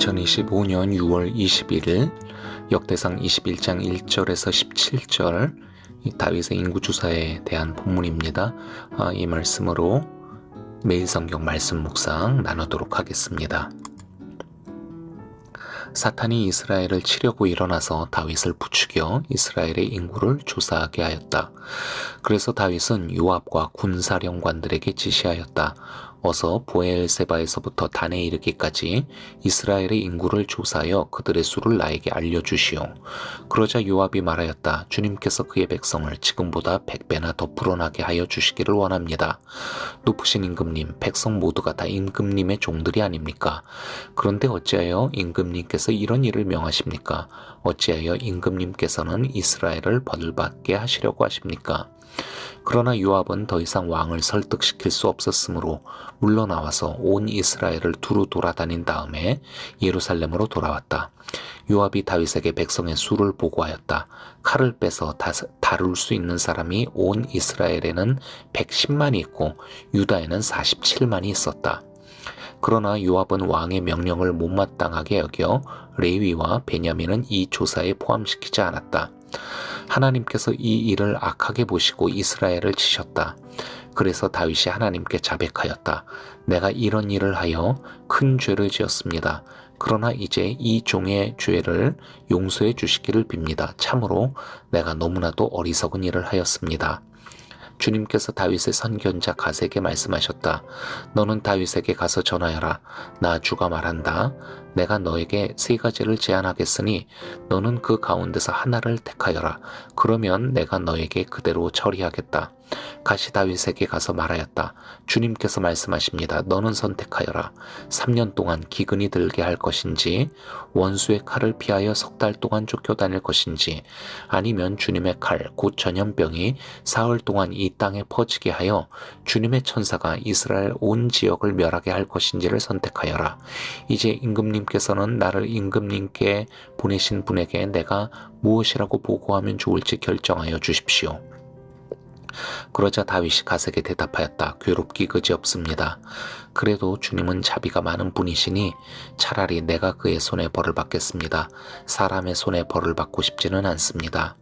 2025년 6월 21일 역대상 21장 1절에서 17절 다윗의 인구조사에 대한 본문입니다. 이 말씀으로 매일 성경 말씀 묵상 나누도록 하겠습니다. 사탄이 이스라엘을 치려고 일어나서 다윗을 부추겨 이스라엘의 인구를 조사하게 하였다. 그래서 다윗은 요압과 군사령관들에게 지시하였다. 어서 보엘세바에서부터 단에 이르기까지 이스라엘의 인구를 조사하여 그들의 수를 나에게 알려주시오. 그러자 요압이 말하였다. 주님께서 그의 백성을 지금보다 100배나 더 불어나게 하여 주시기를 원합니다. 높으신 임금님, 백성 모두가 다 임금님의 종들이 아닙니까? 그런데 어찌하여 임금님께서 이런 일을 명하십니까? 어찌하여 임금님께서는 이스라엘을 벌받게 하시려고 하십니까? 그러나 요압은 더 이상 왕을 설득시킬 수 없었으므로 물러나와서 온 이스라엘을 두루 돌아다닌 다음에 예루살렘으로 돌아왔다. 요압이 다윗에게 백성의 수를 보고하였다. 칼을 빼서 다룰 수 있는 사람이 온 이스라엘에는 110만이 있고 유다에는 47만이 있었다. 그러나 요압은 왕의 명령을 못마땅하게 여겨 레위와 베냐민은 이 조사에 포함시키지 않았다. 하나님께서 이 일을 악하게 보시고 이스라엘을 치셨다. 그래서 다윗이 하나님께 자백하였다. 내가 이런 일을 하여 큰 죄를 지었습니다. 그러나 이제 이 종의 죄를 용서해 주시기를 빕니다. 참으로 내가 너무나도 어리석은 일을 하였습니다. 주님께서 다윗의 선견자 갓에게 말씀하셨다. 너는 다윗에게 가서 전하여라. 나 주가 말한다. 내가 너에게 3가지를 제안하겠으니 너는 그 가운데서 하나를 택하여라. 그러면 내가 너에게 그대로 처리하겠다. 갓이 다윗에게 가서 말하였다. 주님께서 말씀하십니다. 너는 선택하여라. 3년 동안 기근이 들게 할 것인지 원수의 칼을 피하여 3달 동안 쫓겨다닐 것인지 아니면 주님의 칼 곧 전염병이 사흘 동안 이 땅에 퍼지게 하여 주님의 천사가 이스라엘 온 지역을 멸하게 할 것인지를 선택하여라. 이제 임금님께서는 나를 임금님께 보내신 분에게 내가 무엇이라고 보고하면 좋을지 결정하여 주십시오. 그러자 다윗이 갓에게 대답하였다. 괴롭기 그지없습니다. 그래도 주님은 자비가 많은 분이시니 차라리 내가 그의 손에 벌을 받겠습니다. 사람의 손에 벌을 받고 싶지는 않습니다.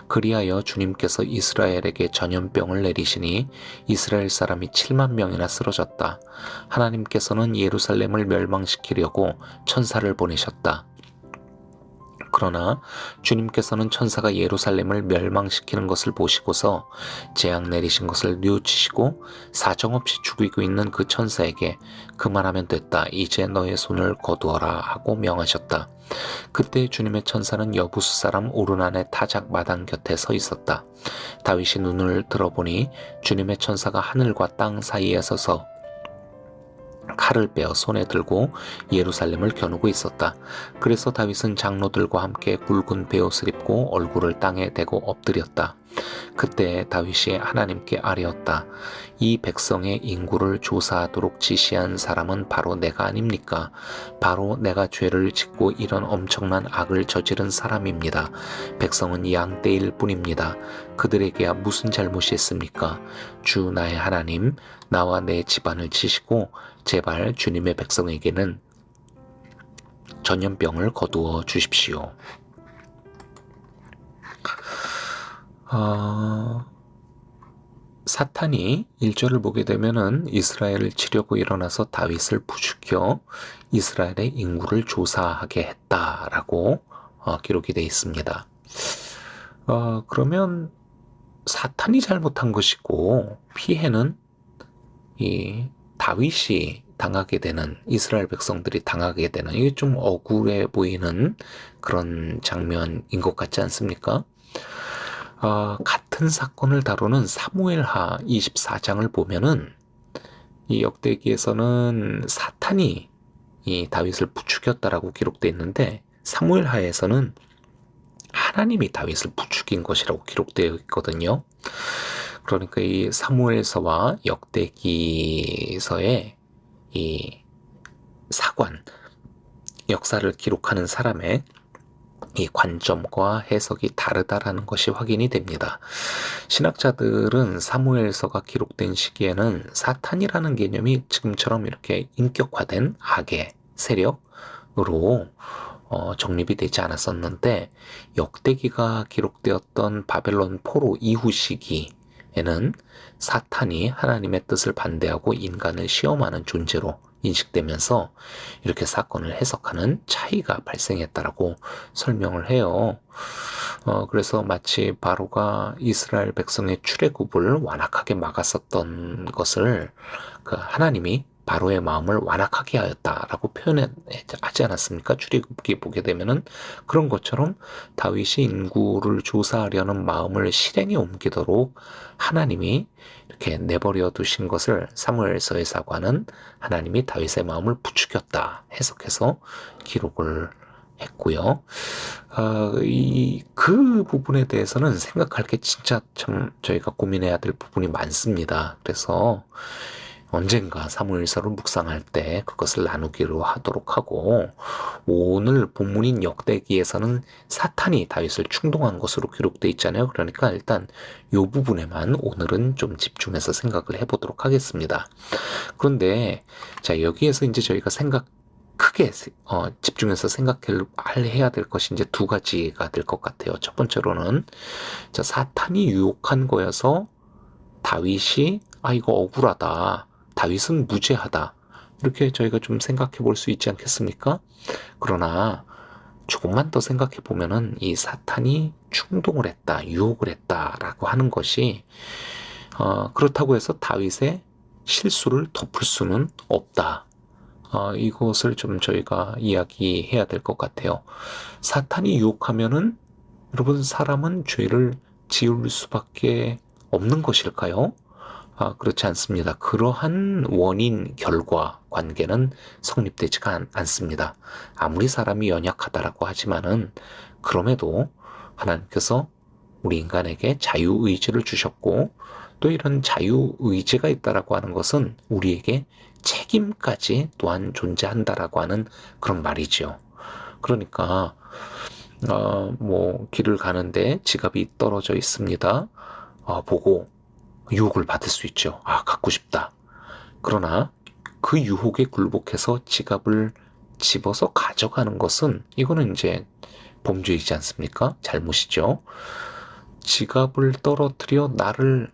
그리하여 주님께서 이스라엘에게 전염병을 내리시니 이스라엘 사람이 7만 명이나 쓰러졌다. 하나님께서는 예루살렘을 멸망시키려고 천사를 보내셨다. 그러나 주님께서는 천사가 예루살렘을 멸망시키는 것을 보시고서 재앙 내리신 것을 뉘우치시고 사정없이 죽이고 있는 그 천사에게 그만하면 됐다. 이제 너의 손을 거두어라 하고 명하셨다. 그때 주님의 천사는 여부수 사람 오르난의 타작 마당 곁에 서 있었다. 다윗이 눈을 들어보니 주님의 천사가 하늘과 땅 사이에 서서 칼을 빼어 손에 들고 예루살렘을 겨누고 있었다. 그래서 다윗은 장로들과 함께 굵은 베옷을 입고 얼굴을 땅에 대고 엎드렸다. 그때 다윗이 하나님께 아뢰었다. 이 백성의 인구를 조사하도록 지시한 사람은 바로 내가 아닙니까? 바로 내가 죄를 짓고 이런 엄청난 악을 저지른 사람입니다. 백성은 양떼일 뿐입니다. 그들에게야 무슨 잘못이 있습니까? 주 나의 하나님, 나와 내 집안을 치시고 제발 주님의 백성에게는 전염병을 거두어 주십시오. 사탄이 1절을 보게 되면은 이스라엘을 치려고 일어나서 다윗을 부추겨 이스라엘의 인구를 조사하게 했다라고 기록이 되어 있습니다. 그러면 사탄이 잘못한 것이고 피해는 이 다윗이 당하게 되는, 이스라엘 백성들이 당하게 되는, 이게 좀 억울해 보이는 그런 장면인 것 같지 않습니까? 같은 사건을 다루는 사무엘하 24장을 보면은 이 역대기에서는 사탄이 이 다윗을 부추겼다라고 기록되어 있는데 사무엘하에서는 하나님이 다윗을 부추긴 것이라고 기록되어 있거든요. 그러니까 이 사무엘서와 역대기서의 이 사관, 역사를 기록하는 사람의 이 관점과 해석이 다르다라는 것이 확인이 됩니다. 신학자들은 사무엘서가 기록된 시기에는 사탄이라는 개념이 지금처럼 이렇게 인격화된 악의 세력, 정립이 되지 않았었는데 역대기가 기록되었던 바벨론 포로 이후 시기에는 사탄이 하나님의 뜻을 반대하고 인간을 시험하는 존재로 인식되면서 이렇게 사건을 해석하는 차이가 발생했다라고 설명을 해요. 그래서 마치 바로가 이스라엘 백성의 출애굽을 완악하게 막았었던 것을 그 하나님이 바로의 마음을 완악하게 하였다라고 표현하지 않았습니까? 출애굽기 보게 되면은 그런 것처럼 다윗이 인구를 조사하려는 마음을 실행에 옮기도록 하나님이 이렇게 내버려 두신 것을 사무엘서에서는 하나님이 다윗의 마음을 부추겼다 해석해서 기록을 했고요. 그 부분에 대해서는 생각할 게 진짜 참 저희가 고민해야 될 부분이 많습니다. 그래서 언젠가 사무엘서를 묵상할 때 그것을 나누기로 하도록 하고, 오늘 본문인 역대기에서는 사탄이 다윗을 충동한 것으로 기록되어 있잖아요. 그러니까 일단 이 부분에만 오늘은 좀 집중해서 생각을 해보도록 하겠습니다. 그런데 자, 여기에서 이제 저희가 크게 집중해서 생각해야 될 것이 이제 두 가지가 될 것 같아요. 첫 번째로는 자, 사탄이 유혹한 거여서 다윗이 이거 억울하다, 다윗은 무죄하다, 이렇게 저희가 좀 생각해 볼 수 있지 않겠습니까? 그러나 조금만 더 생각해 보면은 이 사탄이 충동을 했다, 유혹을 했다라고 하는 것이 그렇다고 해서 다윗의 실수를 덮을 수는 없다. 이것을 좀 저희가 이야기해야 될 것 같아요. 사탄이 유혹하면은 여러분, 사람은 죄를 지을 수밖에 없는 것일까요? 그렇지 않습니다. 그러한 원인, 결과, 관계는 성립되지가 않습니다. 아무리 사람이 연약하다라고 하지만은 그럼에도 하나님께서 우리 인간에게 자유의지를 주셨고, 또 이런 자유의지가 있다라고 하는 것은 우리에게 책임까지 또한 존재한다라고 하는 그런 말이죠. 그러니까 길을 가는데 지갑이 떨어져 있습니다. 보고 유혹을 받을 수 있죠. 갖고 싶다. 그러나 그 유혹에 굴복해서 지갑을 집어서 가져가는 것은 이거는 이제 범죄이지 않습니까? 잘못이죠. 지갑을 떨어뜨려 나를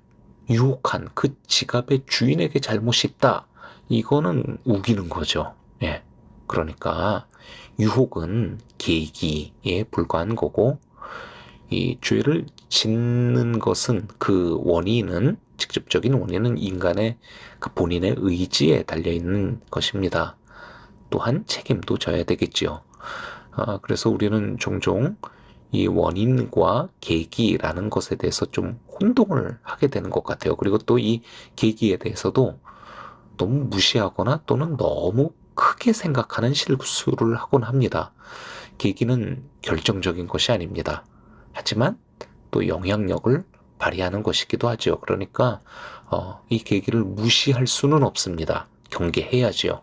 유혹한 그 지갑의 주인에게 잘못이 있다, 이거는 우기는 거죠. 예. 그러니까 유혹은 계기에 불과한 거고, 이 죄를 짓는 것은 그 원인은, 직접적인 원인은 인간의 그 본인의 의지에 달려있는 것입니다. 또한 책임도 져야 되겠지요. 그래서 우리는 종종 이 원인과 계기라는 것에 대해서 좀 혼동을 하게 되는 것 같아요. 그리고 또 이 계기에 대해서도 너무 무시하거나 또는 너무 크게 생각하는 실수를 하곤 합니다. 계기는 결정적인 것이 아닙니다. 하지만 또 영향력을 발휘하는 것이기도 하죠. 그러니까 이 계기를 무시할 수는 없습니다. 경계해야지요.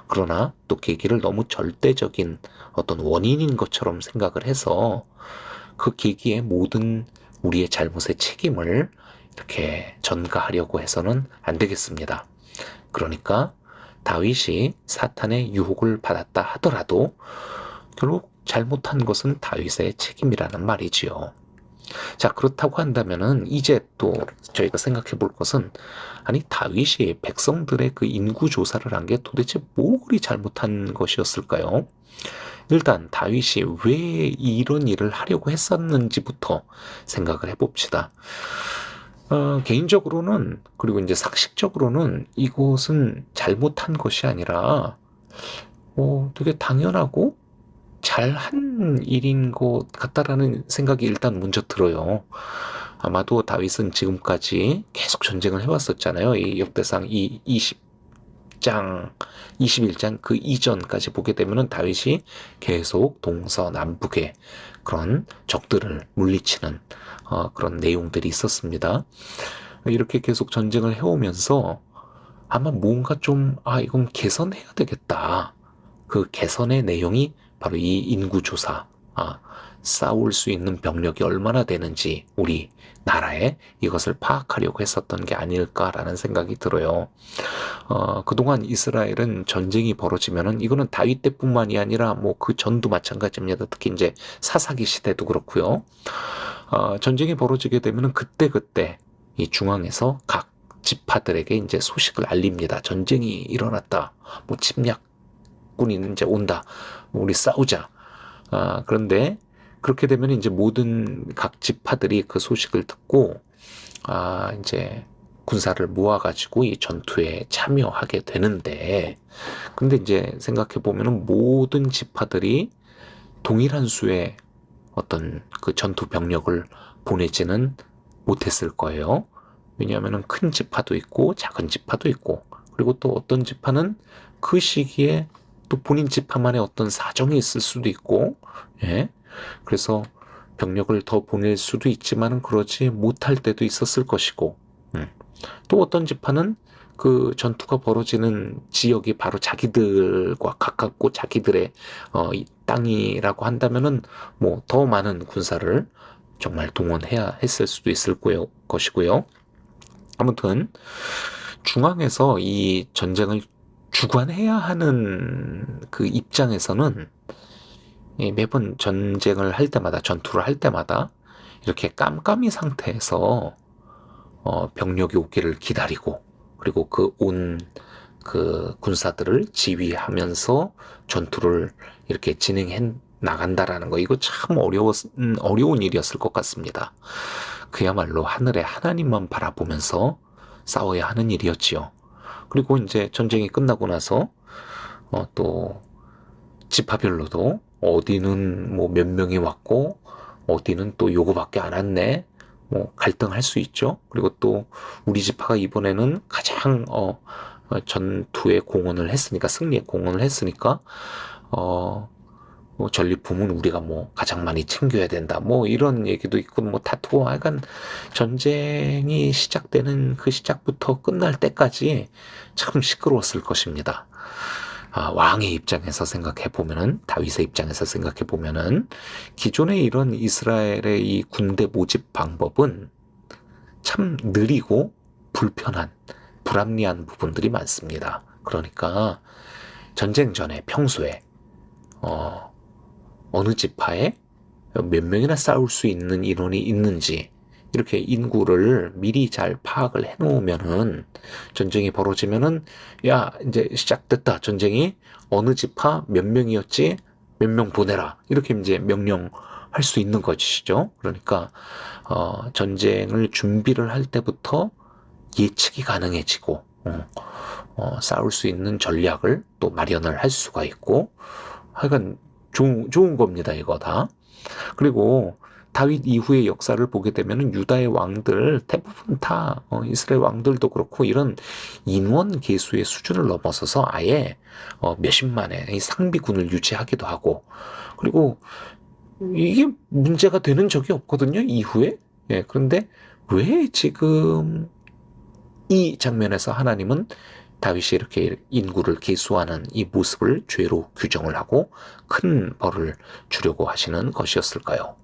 그러나 또 계기를 너무 절대적인 어떤 원인인 것처럼 생각을 해서 그 계기의 모든 우리의 잘못의 책임을 이렇게 전가하려고 해서는 안 되겠습니다. 그러니까 다윗이 사탄의 유혹을 받았다 하더라도 결국 잘못한 것은 다윗의 책임이라는 말이지요. 자, 그렇다고 한다면은 이제 또 저희가 생각해 볼 것은, 아니 다윗이 백성들의 그 인구 조사를 한 게 도대체 뭐 그리 잘못한 것이었을까요? 일단 다윗이 왜 이런 일을 하려고 했었는지부터 생각을 해봅시다. 개인적으로는, 그리고 이제 상식적으로는 이것은 잘못한 것이 아니라 되게 당연하고 잘한 일인 것 같다라는 생각이 일단 먼저 들어요. 아마도 다윗은 지금까지 계속 전쟁을 해왔었잖아요. 이 역대상 20장, 21장 그 이전까지 보게 되면은 다윗이 계속 동서남북의 그런 적들을 물리치는 그런 내용들이 있었습니다. 이렇게 계속 전쟁을 해오면서 아마 뭔가 좀 이건 개선해야 되겠다, 그 개선의 내용이 바로 이 인구조사, 싸울 수 있는 병력이 얼마나 되는지 우리 나라에 이것을 파악하려고 했었던 게 아닐까라는 생각이 들어요. 그동안 이스라엘은 전쟁이 벌어지면은 이거는 다윗 때뿐만이 아니라 뭐 그 전도 마찬가지입니다. 특히 이제 사사기 시대도 그렇고요. 전쟁이 벌어지게 되면은 그때그때 이 중앙에서 각 지파들에게 이제 소식을 알립니다. 전쟁이 일어났다. 뭐 침략군이 이제 온다. 우리 싸우자. 그런데 그렇게 되면 이제 모든 각 지파들이 그 소식을 듣고 이제 군사를 모아가지고 이 전투에 참여하게 되는데, 근데 이제 생각해 보면은 모든 지파들이 동일한 수의 어떤 그 전투 병력을 보내지는 못했을 거예요. 왜냐하면은 큰 지파도 있고 작은 지파도 있고, 그리고 또 어떤 지파는 그 시기에 또 본인 지파만의 어떤 사정이 있을 수도 있고, 예. 그래서 병력을 더 보낼 수도 있지만은 그러지 못할 때도 있었을 것이고, 또 어떤 지파는 그 전투가 벌어지는 지역이 바로 자기들과 가깝고 자기들의 이 땅이라고 한다면은 뭐 더 많은 군사를 정말 동원해야 했을 수도 있을 것이고요. 아무튼 중앙에서 이 전쟁을 주관해야 하는 그 입장에서는 매번 전쟁을 할 때마다, 전투를 할 때마다 이렇게 깜깜이 상태에서 병력이 오기를 기다리고, 그리고 그 군사들을 지휘하면서 전투를 이렇게 진행해 나간다라는 거, 이거 참 어려운 일이었을 것 같습니다. 그야말로 하늘의 하나님만 바라보면서 싸워야 하는 일이었지요. 그리고 이제 전쟁이 끝나고 나서 또 지파별로도 어디는 뭐 몇 명이 왔고 어디는 또 요거밖에 안 왔네, 뭐 갈등할 수 있죠. 그리고 또 우리 지파가 이번에는 가장 전투에 공헌을 했으니까, 승리에 공헌을 했으니까 뭐 전리품은 우리가 뭐 가장 많이 챙겨야 된다, 뭐 이런 얘기도 있고, 뭐 다투고, 하여간 전쟁이 시작되는 그 시작부터 끝날 때까지 참 시끄러웠을 것입니다. 왕의 입장에서 생각해 보면은, 다윗의 입장에서 생각해 보면은 기존의 이런 이스라엘의 이 군대 모집 방법은 참 느리고 불편한, 불합리한 부분들이 많습니다. 그러니까 전쟁 전에 평소에 어느 지파에 몇 명이나 싸울 수 있는 인원이 있는지 이렇게 인구를 미리 잘 파악을 해놓으면은, 전쟁이 벌어지면은 야 이제 시작됐다, 전쟁이 어느 지파 몇 명이었지, 몇 명 보내라, 이렇게 이제 명령할 수 있는 것이죠. 그러니까 전쟁을 준비를 할 때부터 예측이 가능해지고 싸울 수 있는 전략을 또 마련을 할 수가 있고, 하여간 좋은 겁니다, 이거 다. 그리고 다윗 이후의 역사를 보게 되면 유다의 왕들 대부분 다 이스라엘 왕들도 그렇고 이런 인원 계수의 수준을 넘어서서 아예 몇십만의 상비군을 유지하기도 하고, 그리고 이게 문제가 되는 적이 없거든요, 이후에. 예, 그런데 왜 지금 이 장면에서 하나님은 다윗이 이렇게 인구를 계수하는 이 모습을 죄로 규정을 하고 큰 벌을 주려고 하시는 것이었을까요?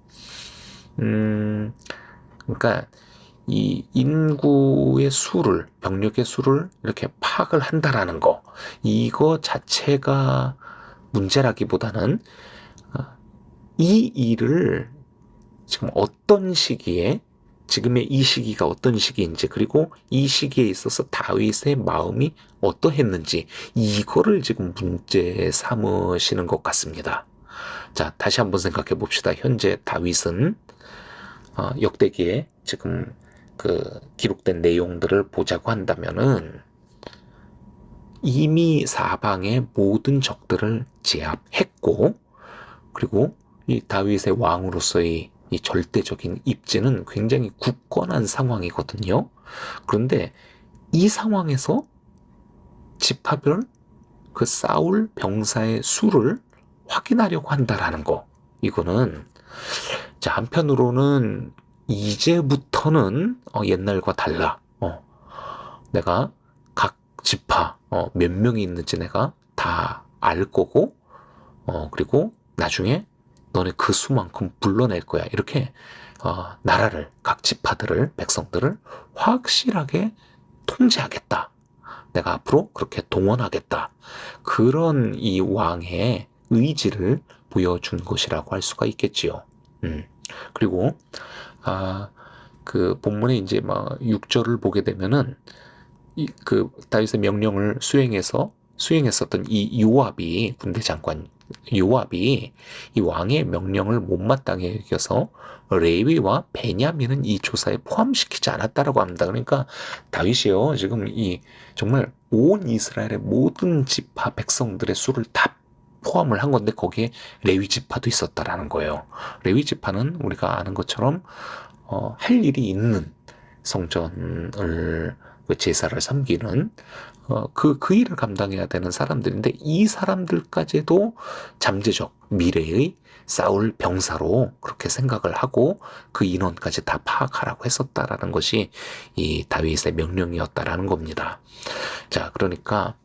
그러니까 이 인구의 수를, 병력의 수를 이렇게 파악을 한다라는 거, 이거 자체가 문제라기보다는 이 일을 지금 어떤 시기에, 지금의 이 시기가 어떤 시기인지, 그리고 이 시기에 있어서 다윗의 마음이 어떠했는지, 이거를 지금 문제 삼으시는 것 같습니다. 자, 다시 한번 생각해 봅시다. 현재 다윗은 역대기에 지금 그 기록된 내용들을 보자고 한다면은 이미 사방의 모든 적들을 제압했고, 그리고 이 다윗의 왕으로서의 이 절대적인 입지는 굉장히 굳건한 상황이거든요. 그런데 이 상황에서 지파별 그 싸울 병사의 수를 확인하려고 한다라는 거, 이거는 자, 한편으로는 이제부터는 옛날과 달라. 내가 각 지파 몇 명이 있는지 내가 다 알 거고, 그리고 나중에 너네 그 수만큼 불러낼 거야. 이렇게 나라를, 각 지파들을, 백성들을 확실하게 통제하겠다. 내가 앞으로 그렇게 동원하겠다. 그런 이 왕의 의지를 보여준 것이라고 할 수가 있겠지요. 그리고 그 본문에 이제 막 6절을 보게 되면은 그 다윗의 명령을 수행했었던 이 요압이, 군대 장관 요압이 이 왕의 명령을 못마땅히 여겨서 레위와 베냐민은 이 조사에 포함시키지 않았다라고 합니다. 그러니까 다윗이요, 지금 이 정말 온 이스라엘의 모든 지파 백성들의 수를 다 포함을 한 건데 거기에 레위 지파도 있었다라는 거예요. 레위 지파는 우리가 아는 것처럼 할 일이 있는 성전을, 그 제사를 섬기는 그 일을 감당해야 되는 사람들인데, 이 사람들까지도 잠재적 미래의 싸울 병사로 그렇게 생각을 하고 그 인원까지 다 파악하라고 했었다라는 것이 이 다윗의 명령이었다라는 겁니다. 자, 그러니까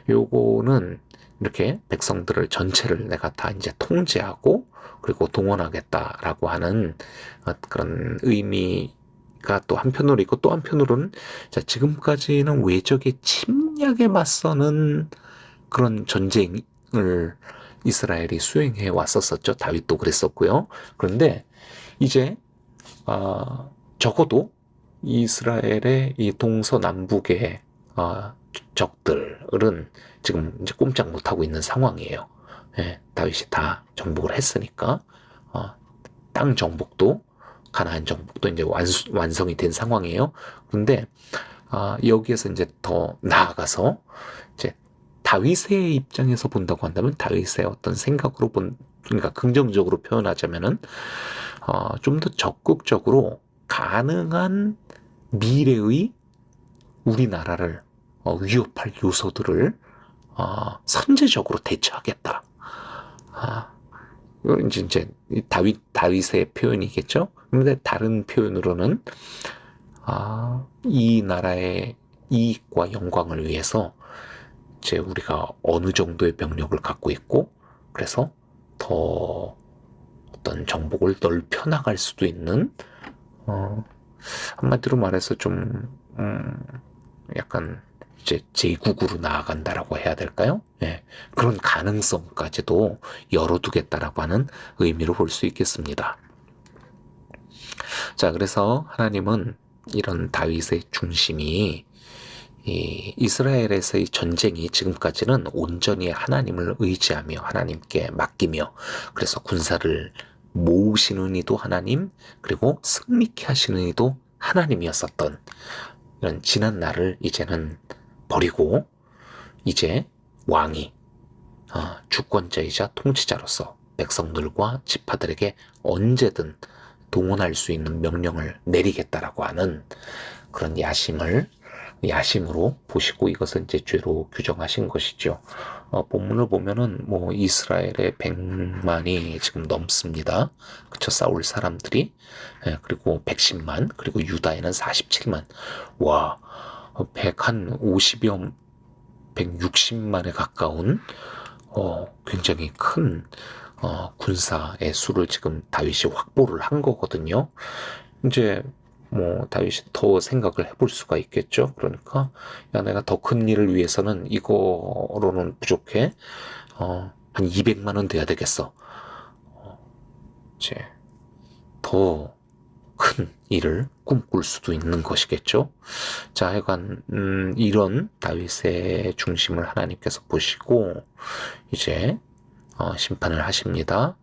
요거는 이렇게 백성들을 전체를 내가 다 이제 통제하고 그리고 동원하겠다라고 하는 그런 의미가 또 한편으로 있고, 또 한편으로는 자, 지금까지는 외적의 침략에 맞서는 그런 전쟁을 이스라엘이 수행해 왔었었죠. 다윗도 그랬었고요. 그런데 이제 적어도 이스라엘의 이 동서남북의 적들은 지금 이제 꼼짝 못하고 있는 상황이에요. 예, 다윗이 다 정복을 했으니까 땅 정복도, 가나안 정복도 이제 완성이 된 상황이에요. 그런데 여기에서 이제 더 나아가서 이제 다윗의 입장에서 본다고 한다면, 다윗의 어떤 생각으로 그러니까 긍정적으로 표현하자면은 좀 더 적극적으로 가능한 미래의 우리나라를 위협할 요소들을 선제적으로 대처하겠다. 이건 이제 다윗의 표현이겠죠. 그런데 다른 표현으로는 이 나라의 이익과 영광을 위해서 이제 우리가 어느 정도의 병력을 갖고 있고, 그래서 더 어떤 정복을 넓혀 나갈 수도 있는, 한마디로 말해서 좀 약간 이제 제2국으로 나아간다라고 해야 될까요? 예, 그런 가능성까지도 열어두겠다라고 하는 의미로 볼 수 있겠습니다. 자, 그래서 하나님은 이런 다윗의 중심이, 이 이스라엘에서의 전쟁이 지금까지는 온전히 하나님을 의지하며 하나님께 맡기며, 그래서 군사를 모으시는 이도 하나님, 그리고 승리케 하시는 이도 하나님이었었던 이런 지난 날을 이제는 버리고, 이제 왕이 주권자이자 통치자로서 백성들과 지파들에게 언제든 동원할 수 있는 명령을 내리겠다라고 하는 그런 야심으로 보시고 이것을 이제 죄로 규정하신 것이죠. 본문을 보면은 뭐 이스라엘의 100만이 지금 넘습니다. 그쵸, 싸울 사람들이. 예, 그리고 110만, 그리고 유다에는 47만. 와, 150여 160만에 가까운 굉장히 큰 군사의 수를 지금 다윗이 확보를 한 거거든요. 이제 뭐 다윗이 더 생각을 해볼 수가 있겠죠. 그러니까 야, 내가 더 큰 일을 위해서는 이거로는 부족해. 한 200만 원 돼야 되겠어. 이제 더 큰 일을 꿈꿀 수도 있는 것이겠죠. 자, 하여간 이런 다윗의 중심을 하나님께서 보시고 이제 심판을 하십니다.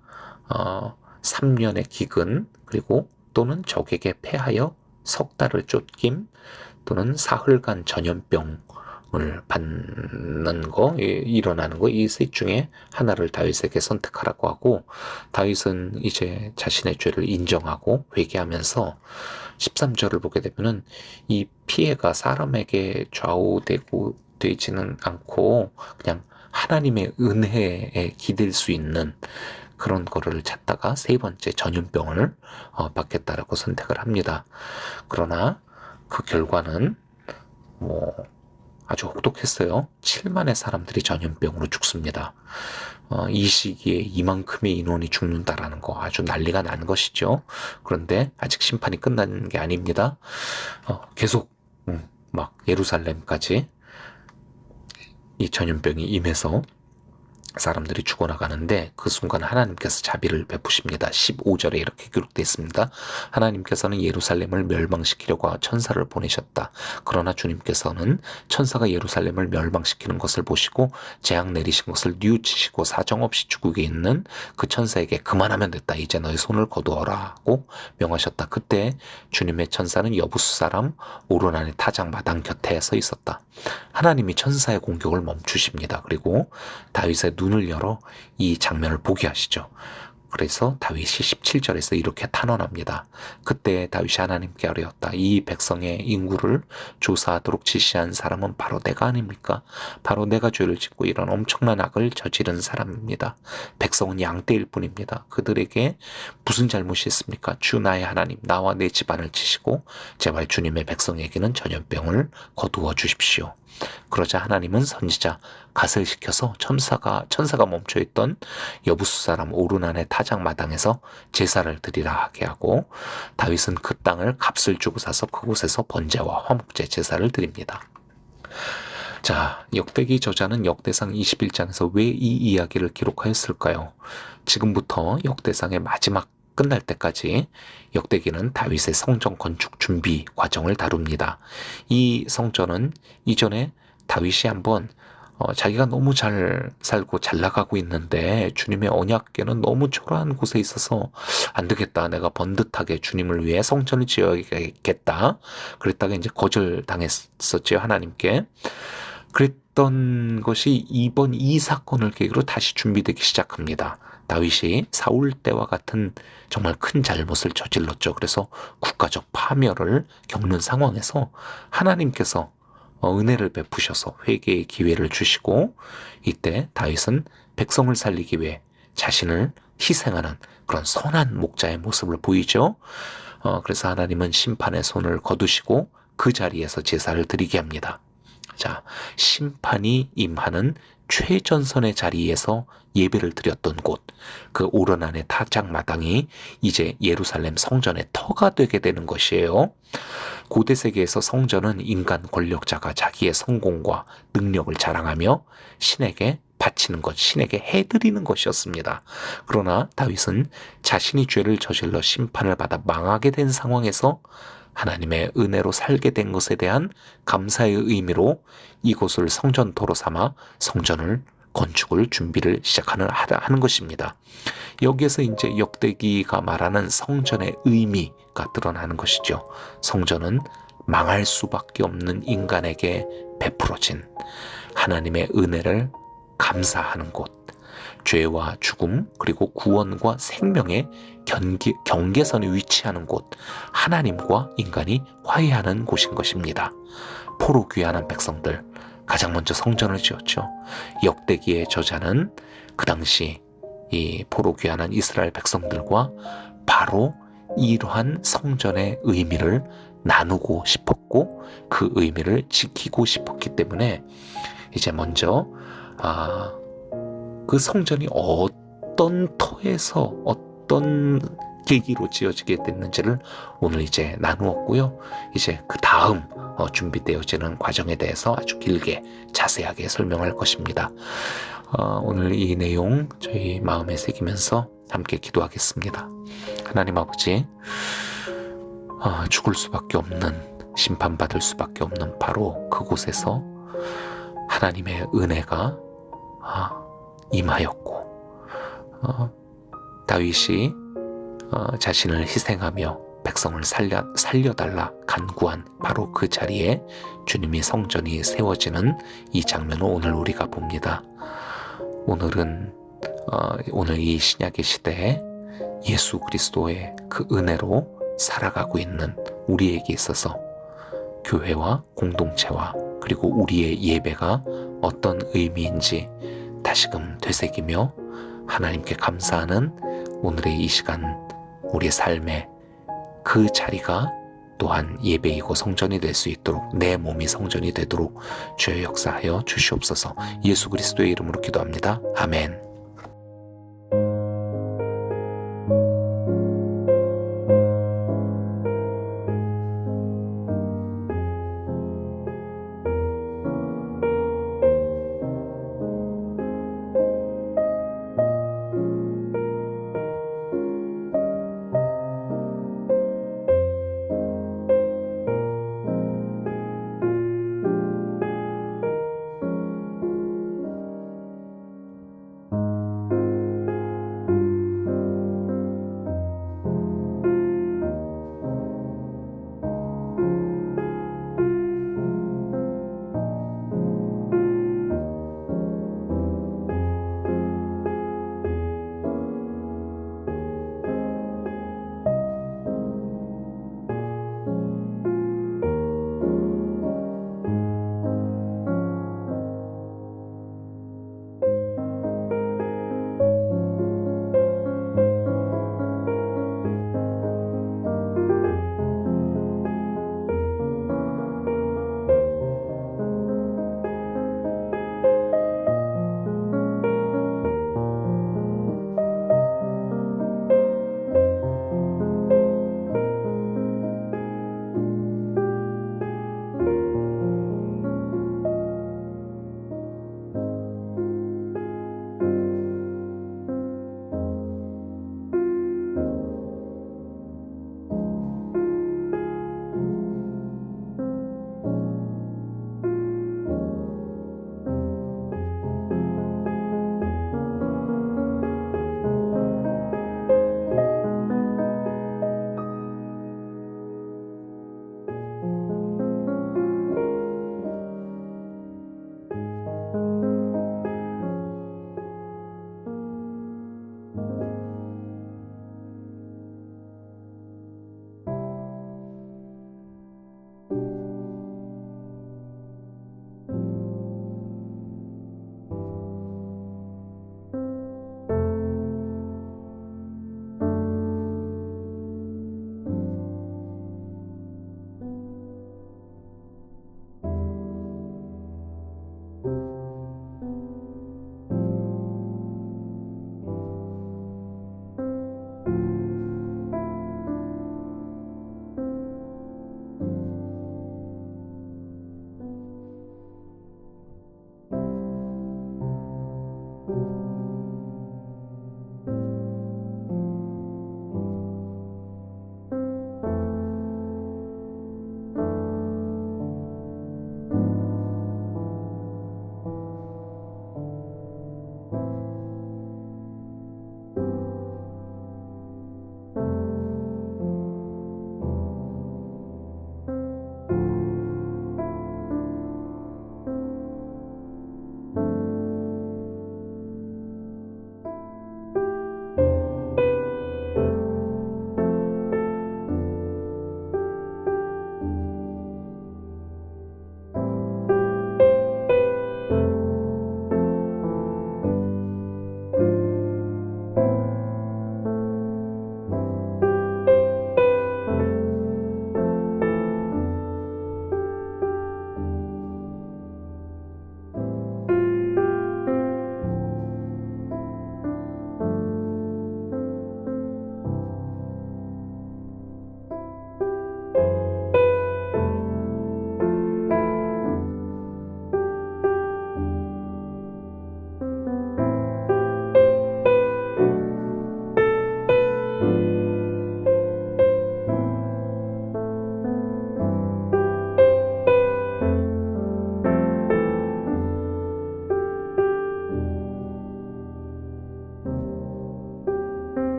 3년의 기근, 그리고 또는 적에게 패하여 석 달을 쫓김, 또는 사흘간 전염병을 받는 거, 일어나는 거, 이 셋 중에 하나를 다윗에게 선택하라고 하고, 다윗은 이제 자신의 죄를 인정하고 회개하면서 13절을 보게 되면은 이 피해가 사람에게 좌우되고 되지는 않고 그냥 하나님의 은혜에 기댈 수 있는 그런 거를 찾다가 세 번째 전염병을 받겠다라고 선택을 합니다. 그러나 그 결과는 뭐 아주 혹독했어요. 7만의 사람들이 전염병으로 죽습니다. 이 시기에 이만큼의 인원이 죽는다라는 거 아주 난리가 난 것이죠. 그런데 아직 심판이 끝난 게 아닙니다. 계속 막 예루살렘까지 이 전염병이 임해서 사람들이 죽어나가는데 그 순간 하나님께서 자비를 베푸십니다. 15절에 이렇게 기록되어 있습니다. 하나님께서는 예루살렘을 멸망시키려고 천사를 보내셨다. 그러나 주님께서는 천사가 예루살렘을 멸망시키는 것을 보시고 재앙 내리신 것을 뉘우치시고 사정없이 죽게 있는 그 천사에게 그만하면 됐다. 이제 너의 손을 거두어라 하고 명하셨다. 그때 주님의 천사는 여부수 사람 오르난의 타작 마당 곁에 서 있었다. 하나님이 천사의 공격을 멈추십니다. 그리고 다윗의 눈을 열어 이 장면을 보게 하시죠. 그래서 다윗이 17절에서 이렇게 탄원합니다. 그때 다윗이 하나님께 아뢰었다. 이 백성의 인구를 조사하도록 지시한 사람은 바로 내가 아닙니까? 바로 내가 죄를 짓고 이런 엄청난 악을 저지른 사람입니다. 백성은 양떼일 뿐입니다. 그들에게 무슨 잘못이 있습니까? 주 나의 하나님, 나와 내 집안을 치시고 제발 주님의 백성에게는 전염병을 거두어 주십시오. 그러자 하나님은 선지자 갓을 시켜서 천사가 멈춰있던 여부수 사람 오르난의 타작 마당에서 제사를 드리라 하게 하고 다윗은 그 땅을 값을 주고 사서 그곳에서 번제와 화목제 제사를 드립니다. 자, 역대기 저자는 역대상 21장에서 왜 이 이야기를 기록하였을까요? 지금부터 역대상의 마지막 끝날 때까지 역대기는 다윗의 성전 건축 준비 과정을 다룹니다. 이 성전은 이전에 다윗이 한번 자기가 너무 잘 살고 잘 나가고 있는데 주님의 언약궤는 너무 초라한 곳에 있어서 안 되겠다. 내가 번듯하게 주님을 위해 성전을 지어야겠다. 그랬다가 이제 거절당했었죠. 하나님께. 그랬던 것이 이번 이 사건을 계기로 다시 준비되기 시작합니다. 다윗이 사울 때와 같은 정말 큰 잘못을 저질렀죠. 그래서 국가적 파멸을 겪는 상황에서 하나님께서 은혜를 베푸셔서 회개의 기회를 주시고 이때 다윗은 백성을 살리기 위해 자신을 희생하는 그런 선한 목자의 모습을 보이죠. 그래서 하나님은 심판의 손을 거두시고 그 자리에서 제사를 드리게 합니다. 자, 심판이 임하는 최전선의 자리에서 예배를 드렸던 곳, 그 오르난의 타작 마당이 이제 예루살렘 성전의 터가 되게 되는 것이에요. 고대 세계에서 성전은 인간 권력자가 자기의 성공과 능력을 자랑하며 신에게 바치는 것, 신에게 해드리는 것이었습니다. 그러나 다윗은 자신이 죄를 저질러 심판을 받아 망하게 된 상황에서 하나님의 은혜로 살게 된 것에 대한 감사의 의미로 이곳을 성전토로 삼아 성전을 건축을 준비를 하는 것입니다. 여기에서 이제 역대기가 말하는 성전의 의미가 드러나는 것이죠. 성전은 망할 수밖에 없는 인간에게 베풀어진 하나님의 은혜를 감사하는 곳, 죄와 죽음 그리고 구원과 생명의 경계선에 위치하는 곳, 하나님과 인간이 화해하는 곳인 것입니다. 포로 귀환한 백성들 가장 먼저 성전을 지었죠. 역대기의 저자는 그 당시 이 포로 귀환한 이스라엘 백성들과 바로 이러한 성전의 의미를 나누고 싶었고 그 의미를 지키고 싶었기 때문에 이제 먼저 그 성전이 어떤 터에서 어떤 계기로 지어지게 됐는지를 오늘 이제 나누었고요. 이제 그 다음 준비되어지는 과정에 대해서 아주 길게 자세하게 설명할 것입니다. 오늘 이 내용 저희 마음에 새기면서 함께 기도하겠습니다. 하나님 아버지, 죽을 수밖에 없는, 심판받을 수밖에 없는 바로 그곳에서 하나님의 은혜가 임하였고 다윗이 자신을 희생하며 백성을 살려달라 간구한 바로 그 자리에 주님의 성전이 세워지는 이 장면을 오늘 우리가 봅니다. 오늘 이 신약의 시대에 예수 그리스도의 그 은혜로 살아가고 있는 우리에게 있어서 교회와 공동체와 그리고 우리의 예배가 어떤 의미인지 다시금 되새기며 하나님께 감사하는 오늘의 이 시간, 우리의 삶에 그 자리가 또한 예배이고 성전이 될 수 있도록, 내 몸이 성전이 되도록 주여 역사하여 주시옵소서. 예수 그리스도의 이름으로 기도합니다. 아멘.